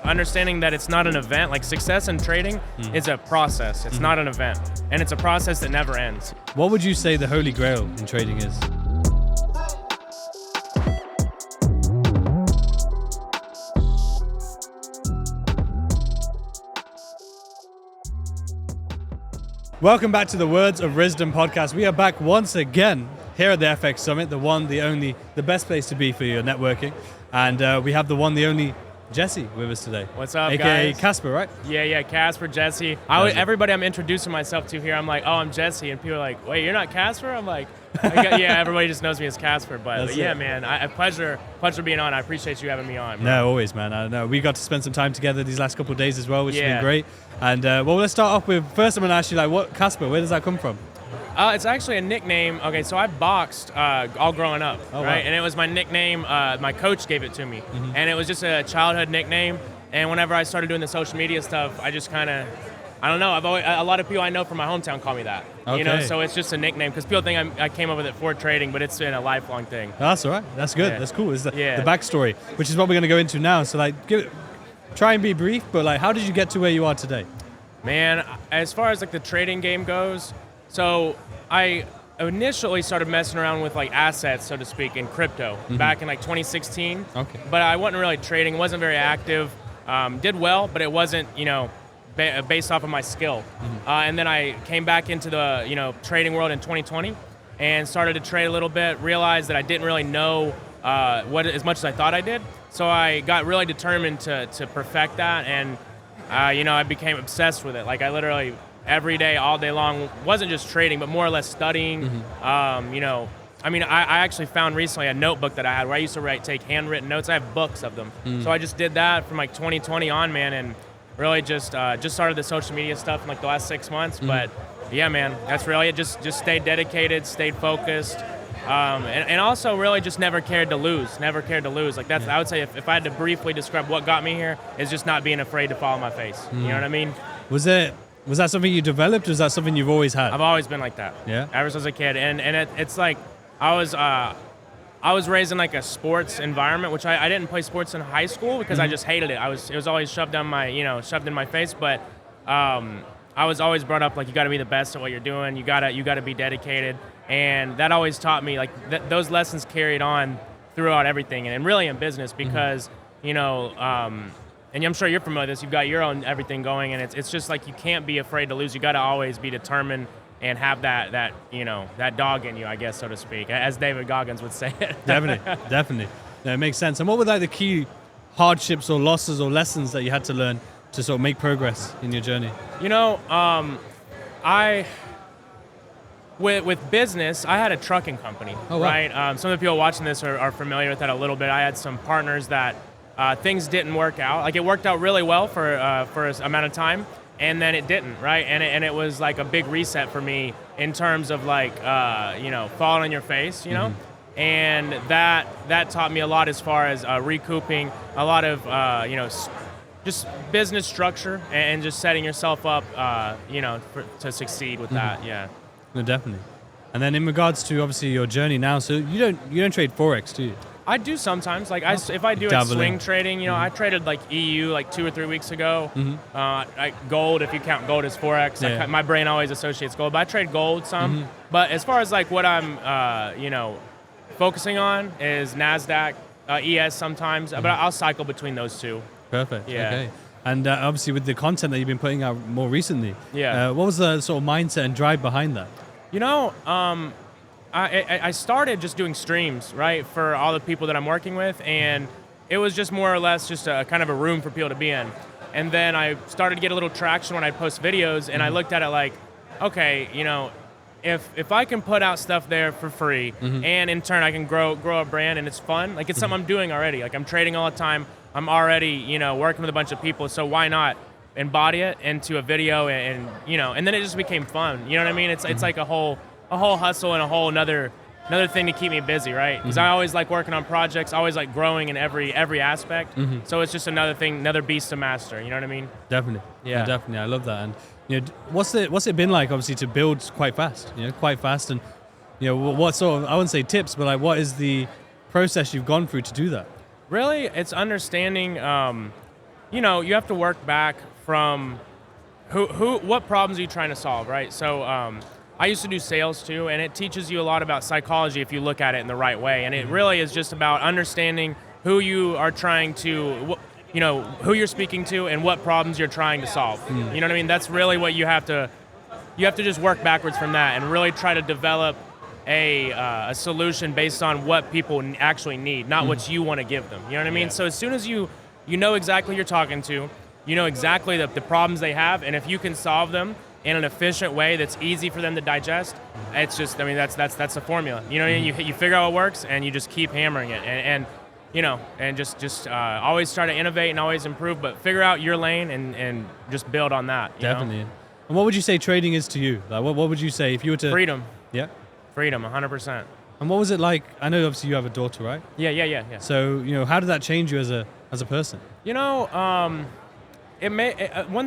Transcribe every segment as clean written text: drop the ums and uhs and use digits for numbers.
understanding that it's not an event. Like success in trading is a process. It's not an event. And it's a process that never ends. What would you say the holy grail in trading is? Welcome back to the Words of Rizdom Podcast. We are back once again here at the FX Summit, the one, the only, the best place to be for your networking. And we have the one, the only Jesse with us today. What's up, AKA guys? Casper, right? Yeah, Casper, Jesse. Everybody I'm introducing myself to here, I'm like, oh, I'm Jesse. And people are like, wait, you're not Casper? I'm like, yeah, everybody just knows me as Casper. But yeah, man, pleasure being on. I appreciate you having me on, bro. No, always, man. I know. We got to spend some time together these last couple of days as well, which has been great. And well, let's start off with, first I'm going to ask you, like, what, Casper, where does that come from? It's actually a nickname. Okay, so I boxed all growing up, right? Wow. And it was my nickname. My coach gave it to me. And it was just a childhood nickname. And whenever I started doing the social media stuff, I just kind of, I don't know. A lot of people I know from my hometown call me that. Okay. You know, so it's just a nickname because people think I came up with it for trading, but it's been a lifelong thing. That's all right. That's good. Yeah. That's cool. It's the backstory, which is what we're going to go into now. So like, try and be brief, but like, how did you get to where you are today? Man, as far as like the trading game goes, so I initially started messing around with like assets, so to speak, in crypto back in like 2016. Okay. But I wasn't really trading, wasn't very active. Did well, but it wasn't, based off of my skill. And then I came back into the, trading world in 2020 and started to trade a little bit, realized that I didn't really know as much as I thought I did. So I got really determined to perfect that. And, I became obsessed with it. Like I literally every day, all day long, wasn't just trading, but more or less studying. I actually found recently a notebook that I had where I used to take handwritten notes. I have books of them. So I just did that from like 2020 on, man, and really just started the social media stuff in like the last 6 months. But yeah, man, that's really it. Just stayed dedicated, stayed focused, and also really just never cared to lose. Like that's, I would say if I had to briefly describe what got me here, is just not being afraid to follow my face. You know what I mean? Was that something you developed, or is that something you've always had? I've always been like that. Yeah. Ever since a kid, and it's like I was raised in like a sports environment, which I didn't play sports in high school because I just hated it. It was always shoved in my face. But I was always brought up like you got to be the best at what you're doing. You gotta be dedicated, and that always taught me like those lessons carried on throughout everything, and really in business because and I'm sure you're familiar with this. You've got your own everything going, and it's just like you can't be afraid to lose. You got to always be determined and have that dog in you, I guess, so to speak, as David Goggins would say it. Definitely. No, it makes sense. And what were like the key hardships or losses or lessons that you had to learn to sort of make progress in your journey? With business, I had a trucking company, right? Some of the people watching this are familiar with that a little bit. I had some partners that things didn't work out. Like it worked out really well for an amount of time, and then it didn't, right? And it was like a big reset for me in terms of like falling on your face, and that taught me a lot as far as recouping, a lot of just business structure and just setting yourself up, to succeed with that. Yeah. No, definitely. And then in regards to obviously your journey now, so you don't trade Forex, do you? I do sometimes. Like if I do swing trading, I traded like EU like 2 or 3 weeks ago. Gold, if you count gold as Forex, my brain always associates gold. But I trade gold some. But as far as like what I'm, focusing on is NASDAQ, ES sometimes. But I'll cycle between those two. Perfect. Yeah. Okay. And obviously with the content that you've been putting out more recently, what was the sort of mindset and drive behind that? I started just doing streams, right, for all the people that I'm working with, and it was just more or less just a kind of a room for people to be in. And then I started to get a little traction when I'd post videos, and I looked at it like, okay, if I can put out stuff there for free, and in turn I can grow a brand and it's fun, like it's something I'm doing already. Like I'm trading all the time. I'm already, working with a bunch of people, so why not embody it into a video and then it just became fun. You know what I mean? It's like a whole hustle and a whole another thing to keep me busy, right? Because I always like working on projects, always like growing in every aspect. So it's just another thing, another beast to master. You know what I mean? Definitely. Yeah, definitely. I love that. And what's it been like, obviously, to build quite fast? And what sort of, I wouldn't say tips, but like what is the process you've gone through to do that? Really, it's understanding you have to work back from what problems are you trying to solve, right? So I used to do sales too, and it teaches you a lot about psychology if you look at it in the right way. And it really is just about understanding who you are trying to, who you're speaking to and what problems you're trying to solve. You know what I mean? That's really what you have to just work backwards from that and really try to develop a solution based on what people actually need, not what you want to give them. You know what I mean? So as soon as you know exactly who you're talking to, you know exactly the problems they have, and if you can solve them in an efficient way that's easy for them to digest, it's just, I mean, that's the formula. You know what I mean? You figure out what works, and you just keep hammering it, and just always try to innovate and always improve, but figure out your lane and just build on that. Definitely. And what would you say trading is to you? Like, what would you say if you were to... Freedom. Yeah? Freedom, 100%. And what was it like? I know obviously you have a daughter, right? Yeah. So, how did that change you as a person? One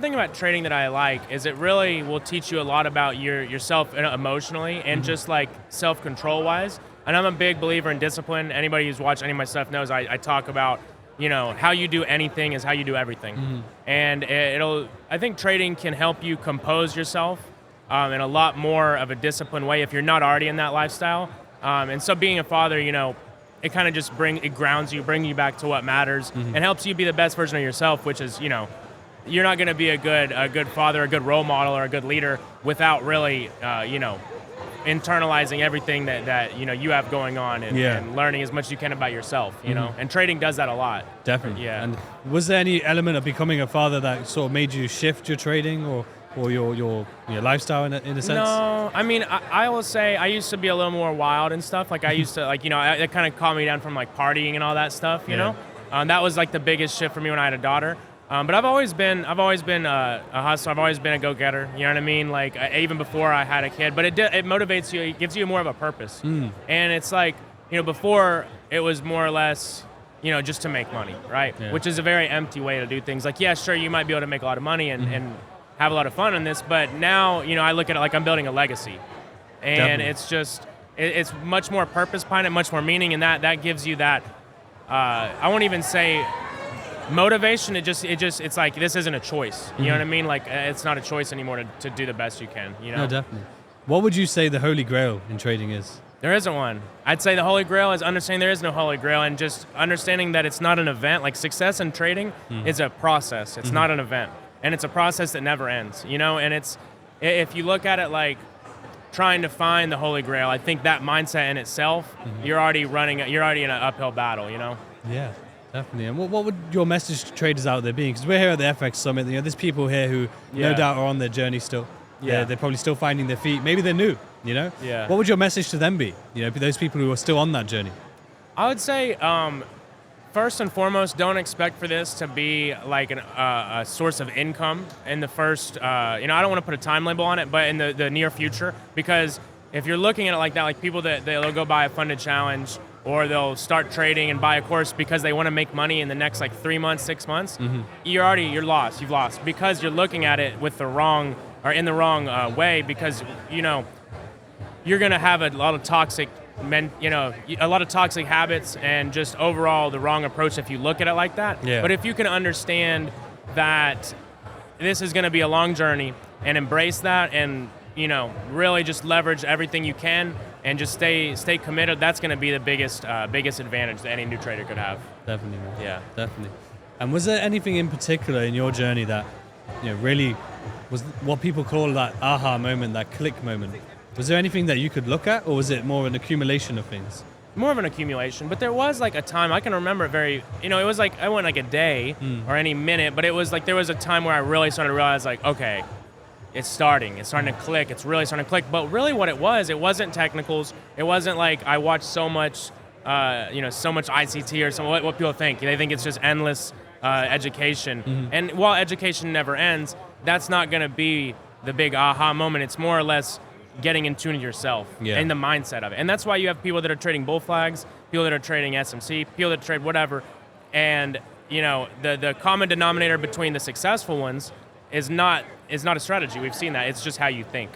thing about trading that I like is it really will teach you a lot about yourself emotionally and just like self-control wise. And I'm a big believer in discipline. Anybody who's watched any of my stuff knows I talk about, how you do anything is how you do everything. And I think trading can help you compose yourself in a lot more of a disciplined way if you're not already in that lifestyle. And so being a father, it kind of just grounds you, brings you back to what matters, and helps you be the best version of yourself, which is, you're not going to be a good father, a good role model, or a good leader without really, internalizing everything that you have going on and learning as much as you can about yourself. And trading does that a lot. Definitely. Yeah. And was there any element of becoming a father that sort of made you shift your trading or your lifestyle in a sense? No, I mean, I will say I used to be a little more wild and stuff. Like I used to, it kind of calmed me down from like partying and all that stuff. You know, that was like the biggest shift for me when I had a daughter. But I've always been a hustler. I've always been a go-getter. You know what I mean? Like even before I had a kid. But it motivates you. It gives you more of a purpose. And it's like, before it was more or less, just to make money, right? Yeah. Which is a very empty way to do things. Like, yeah, sure, you might be able to make a lot of money and have a lot of fun in this. But now, I look at it like I'm building a legacy, and Definitely. It's just it's much more purpose behind it, much more meaning, and that gives you that. I won't even say motivation. It's like this isn't a choice. You know what I mean? Like it's not a choice anymore to do the best you can. No, definitely. What would you say the holy grail in trading is? There isn't one. I'd say the holy grail is understanding there is no holy grail, and just understanding that it's not an event. Like success in trading is a process. It's not an event, and it's a process that never ends. And it's if you look at it like trying to find the holy grail, I think that mindset in itself, you're already in an uphill battle. Yeah. Definitely. And what would your message to traders out there be? Because we're here at the FX Summit. There's people here who no doubt are on their journey still. Yeah. They're probably still finding their feet. Maybe they're new, Yeah. What would your message to them be? Those people who are still on that journey. I would say, first and foremost, don't expect for this to be like a source of income in the first, I don't want to put a time label on it, but in the near future, because if you're looking at it like that, like people they'll go buy a funded challenge, or they'll start trading and buy a course because they want to make money in the next like 3 months, 6 months, you're lost. You've lost because you're looking at it with in the wrong way, because you're gonna have a lot of toxic habits and just overall the wrong approach if you look at it like that. Yeah. But if you can understand that this is gonna be a long journey and embrace that and really just leverage everything you can and just stay committed, that's going to be the biggest advantage that any new trader could have. Definitely, man. Yeah. Definitely. And was there anything in particular in your journey that really was what people call that aha moment, that click moment? Was there anything that you could look at, or was it more an accumulation of things? More of an accumulation, but there was like a time, I can remember it very, it was like, I went like a day or any minute, but it was like there was a time where I really started to realize like, okay, it's starting to click, it's really starting to click. But really what it wasn't technicals, it wasn't like I watched so much, so much ICT or something, what people think. They think it's just endless education. And while education never ends, that's not gonna be the big aha moment. It's more or less getting in tune with yourself and the mindset of it. And that's why you have people that are trading bull flags, people that are trading SMC, people that trade whatever. And the common denominator between the successful ones is not a strategy. We've seen that. It's just how you think.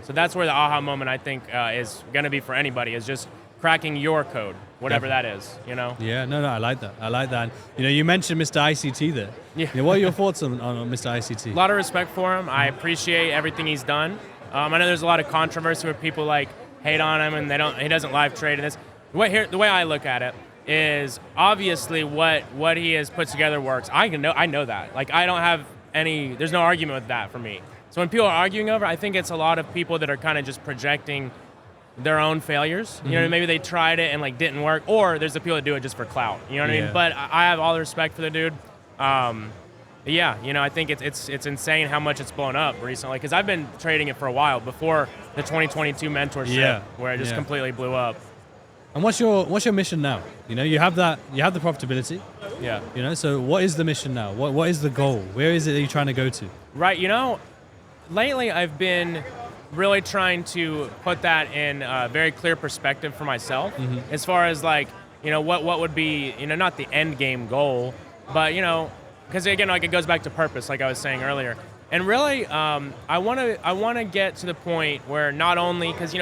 So that's where the aha moment, I think, is going to be for anybody, is just cracking your code. whatever that is, you know? Yeah, no, I like that. And, you mentioned Mr. ICT there. Yeah. What are your thoughts on Mr. ICT? A lot of respect for him. I appreciate everything he's done. I know there's a lot of controversy where people like hate on him and he doesn't live trade and this. The way I look at it is obviously what he has put together works. I know that. Like I don't have there's no argument with that for me. So when people are arguing over, I think it's a lot of people that are kind of just projecting their own failures. You know, maybe they tried it and like didn't work, or there's the people that do it just for clout. You know what I mean? But I have all the respect for the dude. I think it's insane how much it's blown up recently because I've been trading it for a while before the 2022 mentorship where it just completely blew up. And what's your mission now? You have the profitability. Yeah. So what is the mission now? What is the goal? Where is it that you're trying to go to? Right. Lately I've been really trying to put that in a very clear perspective for myself as far as like, what would be, not the end game goal, but, because again, like it goes back to purpose, like I was saying earlier. And really, I want to get to the point where not only, because,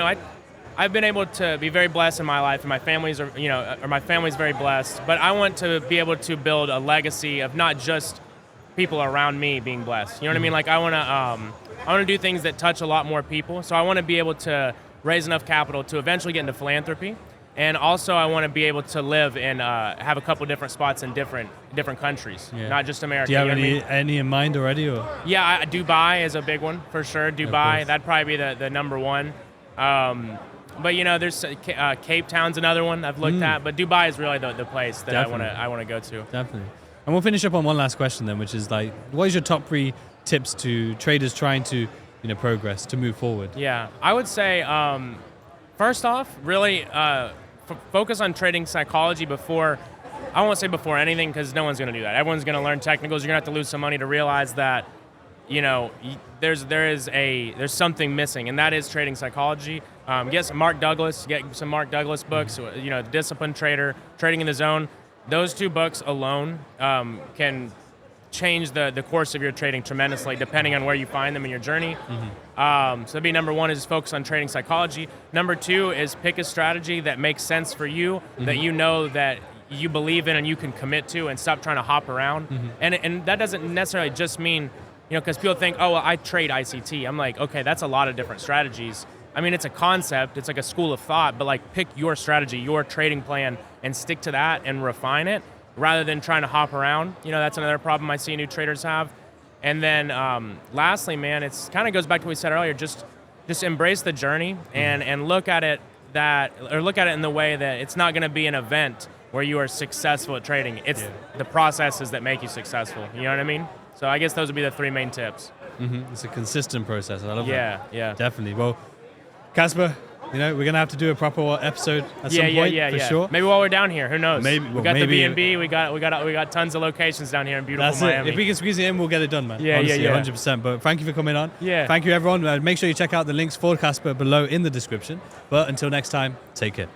I've been able to be very blessed in my life and my family's very blessed, but I want to be able to build a legacy of not just people around me being blessed. You know what I mean? Like I want to do things that touch a lot more people. So I want to be able to raise enough capital to eventually get into philanthropy. And also I want to be able to live and have a couple different spots in different countries, not just America. Do you have any in mind already? Or? Yeah, Dubai is a big one for sure. Dubai, that'd probably be the number one. But there's Cape Town's another one I've looked at, but Dubai is really the place that I want to go to. Definitely. And we'll finish up on one last question then, which is like, what is your top 3 tips to traders trying to progress, to move forward? Yeah, I would say first off, really focus on trading psychology before. I won't say before anything because no one's going to do that. Everyone's going to learn technicals. You're going to have to lose some money to realize that there's something missing, and that is trading psychology. Get some Mark Douglas books. The Disciplined Trader, Trading in the Zone. Those 2 books alone can change the course of your trading tremendously, depending on where you find them in your journey. So that'd be number 1 is focus on trading psychology. Number 2 is pick a strategy that makes sense for you, that that you believe in and you can commit to, and stop trying to hop around. And that doesn't necessarily just mean, because people think, oh, well, I trade ICT. I'm like, okay, that's a lot of different strategies. I mean, it's a concept, it's like a school of thought, but like pick your strategy, your trading plan, and stick to that and refine it rather than trying to hop around. That's another problem I see new traders have. And then lastly, man, it's kind of goes back to what we said earlier, just embrace the journey and look at it in the way that it's not going to be an event where you are successful at trading. It's the processes that make you successful. You know what I mean? So I guess those would be the 3 main tips. It's a consistent process. I love that. Yeah. Definitely. Well, Casper, we're going to have to do a proper episode at some point, for sure. Maybe while we're down here, who knows? We got the B&B, we got tons of locations down here in beautiful Miami. If we can squeeze it in, we'll get it done, man. Honestly, 100%. But thank you for coming on. Yeah. Thank you, everyone. Make sure you check out the links for Casper below in the description. But until next time, take care.